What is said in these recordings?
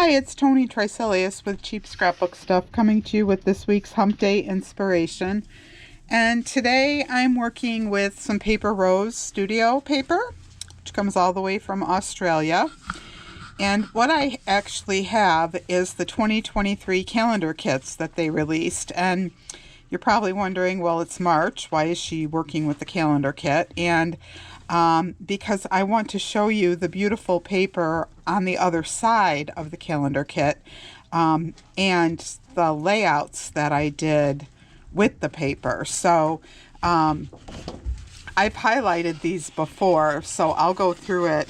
Hi, it's Tony Triselius with Cheap Scrapbook Stuff coming to you with this week's Hump Day inspiration. And today I'm working with some Paper Rose Studio paper, which comes all the way from Australia. And what I actually have is the 2023 calendar kits that they released. And you're probably wondering, well, it's March. Why is she working with the calendar kit? And because I want to show you the beautiful paper on the other side of the calendar kit and the layouts that I did with the paper. So I've highlighted these before, so I'll go through it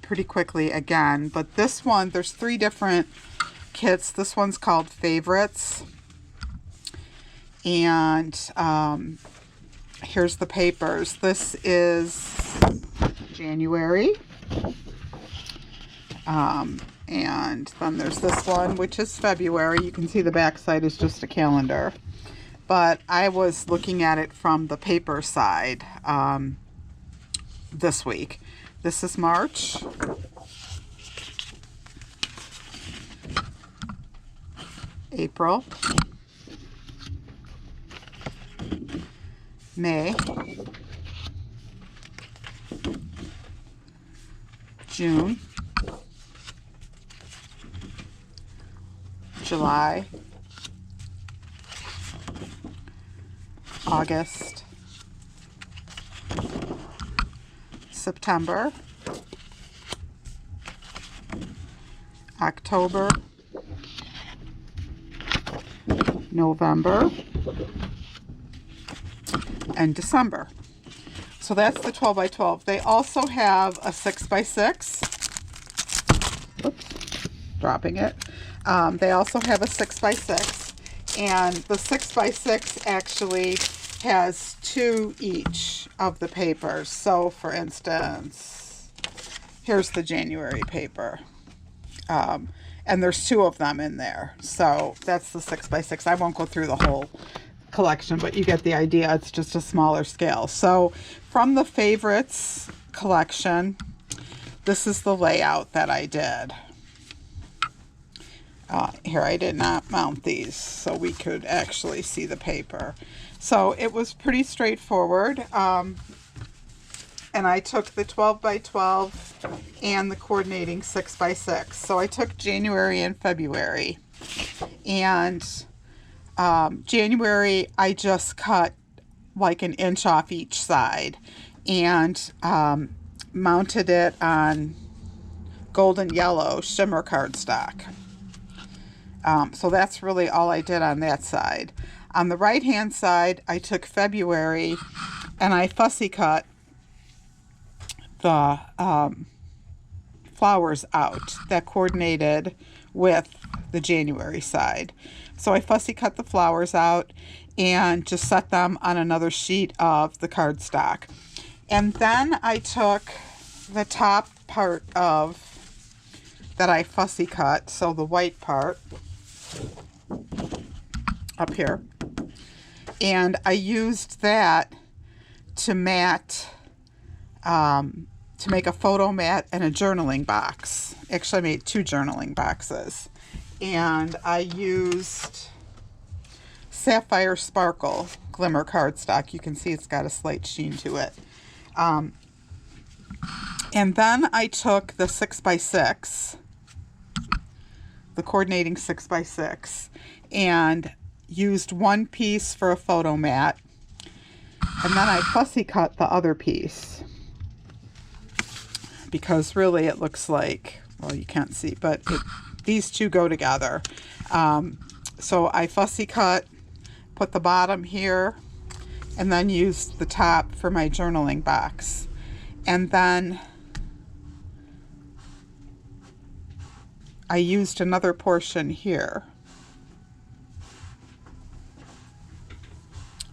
pretty quickly again. But this one, there's 3 different kits. This one's called Favorites. And here's the papers. This is January. And then there's this one, which is February. You can see the back side is just a calendar. But I was looking at it from the paper side this week. This is March. April. May, June, July, August, September, October, November, and December. So that's the 12 by 12. They also have a 6 by 6. Whoops, dropping it. They also have a 6 by 6, and the 6 by 6 actually has 2 each of the papers. So for instance, here's the January paper. And there's 2 of them in there. So that's the 6 by 6. I won't go through the whole collection, but you get the idea. It's just a smaller scale. So from the Favorites collection, this is the layout that I did. Here, I did not mount these so we could actually see the paper. So it was pretty straightforward. And I took the 12 by 12 and the coordinating 6 by 6. So I took January and February. And January, I just cut like an inch off each side and mounted it on Golden Yellow Shimmer cardstock. So that's really all I did on that side. On the right hand side, I took February and I fussy cut the flowers out that coordinated with the January side. So I fussy cut the flowers out and just set them on another sheet of the cardstock. And then I took the top part of that I fussy cut, so the white part up here, and I used that to mat, to make a photo mat and a journaling box. Actually, I made 2 journaling boxes. And I used Sapphire Sparkle Glimmer cardstock. You can see it's got a slight sheen to it. And then I took the 6 by 6, the coordinating 6 by 6, and used one piece for a photo mat. And then I fussy cut the other piece, because really it looks like, well, you can't see, but these 2 go together. So I fussy cut, put the bottom here, and then used the top for my journaling box. And then I used another portion here.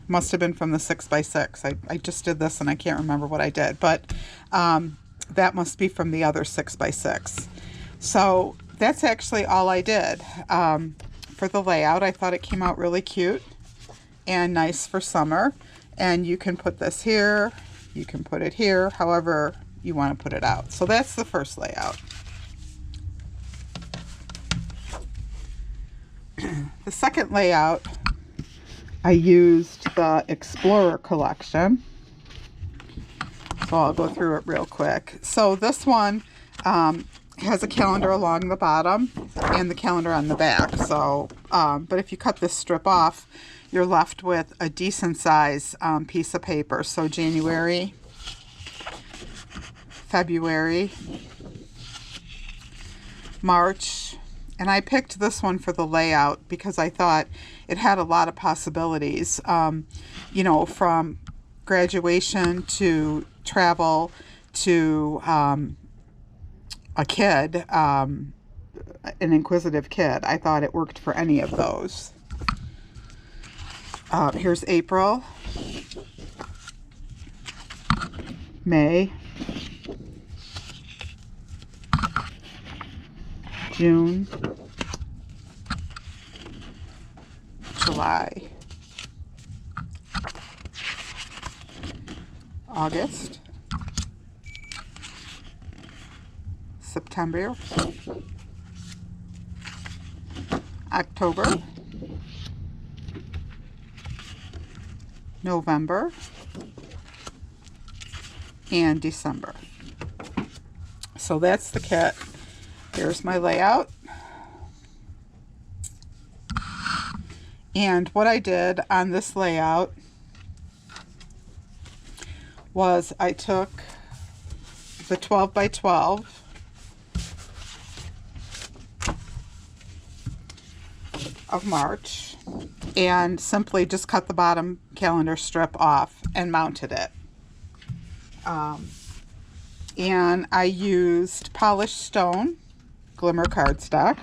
Must have been from the 6 by 6. I just did this and I can't remember what I did, but that must be from the other 6 by 6. So that's actually all I did for the layout. I thought it came out really cute and nice for summer. And you can put this here, you can put it here, however you want to put it out. So that's the first layout. the second layout, I used the Explorer collection. So I'll go through it real quick. So this one has a calendar along the bottom and the calendar on the back. So, but if you cut this strip off, you're left with a decent size piece of paper. So January, February, March, and I picked this one for the layout because I thought it had a lot of possibilities, you know, from graduation to travel to a kid, an inquisitive kid. I thought it worked for any of those. Here's April, May, June, July, August, September, October, November, and December. So that's the kit. Here's my layout. And what I did on this layout was I took the 12 by 12 of March and simply just cut the bottom calendar strip off and mounted it. And I used Polished Stone Glimmer cardstock.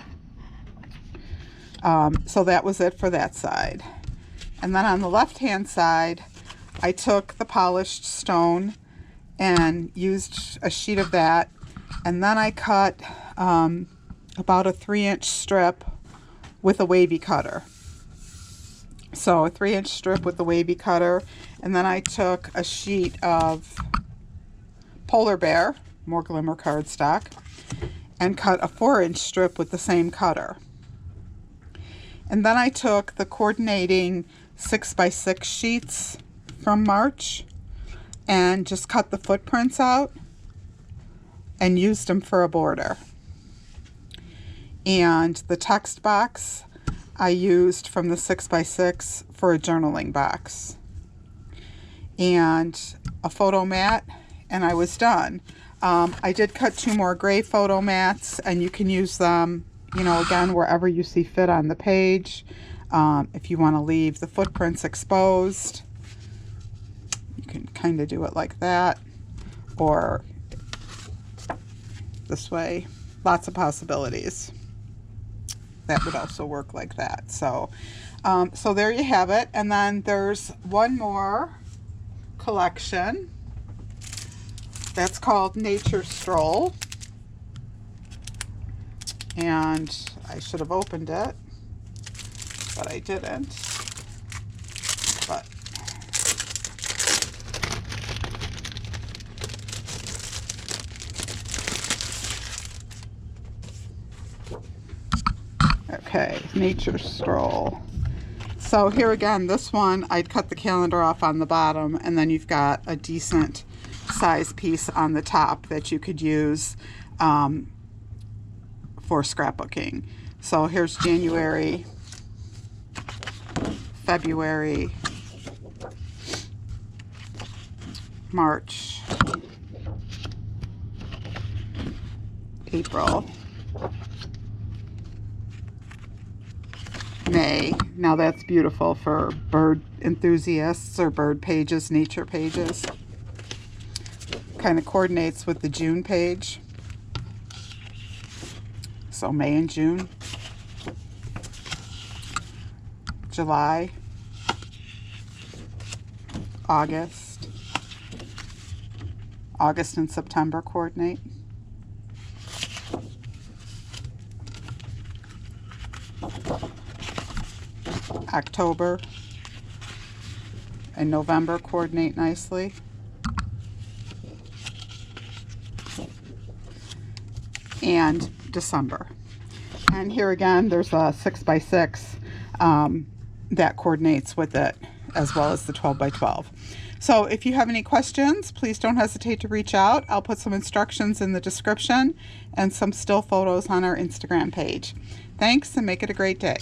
So that was it for that side. And then on the left hand side, I took the Polished Stone and used a sheet of that, and then I cut about a 3-inch strip with a wavy cutter. So a 3-inch strip with the wavy cutter, and then I took a sheet of Polar Bear, more glimmer cardstock, and cut a 4-inch strip with the same cutter. And then I took the coordinating 6x6 sheets from March and just cut the footprints out and used them for a border. And the text box I used from the 6x6 for a journaling box. And a photo mat, and I was done. I did cut 2 more gray photo mats, and you can use them, you know, again, wherever you see fit on the page. If you want to leave the footprints exposed, you can kind of do it like that, or this way. Lots of possibilities. That would also work like that. So, so there you have it. And then there's one more collection that's called Nature Stroll. And I should have opened it, but I didn't. But okay, Nature Stroll. So here again, this one, I'd cut the calendar off on the bottom, and then you've got a decent size piece on the top that you could use for scrapbooking. So here's January, February, March, April, May. Now that's beautiful for bird enthusiasts or bird pages, nature pages. Kind of coordinates with the June page. So May and June. July, August. August and September coordinate. October and November coordinate nicely. And December. And here again, there's a 6x6 that coordinates with it, as well as the 12 by 12. So if you have any questions, please don't hesitate to reach out. I'll put some instructions in the description and some still photos on our Instagram page. Thanks, and make it a great day.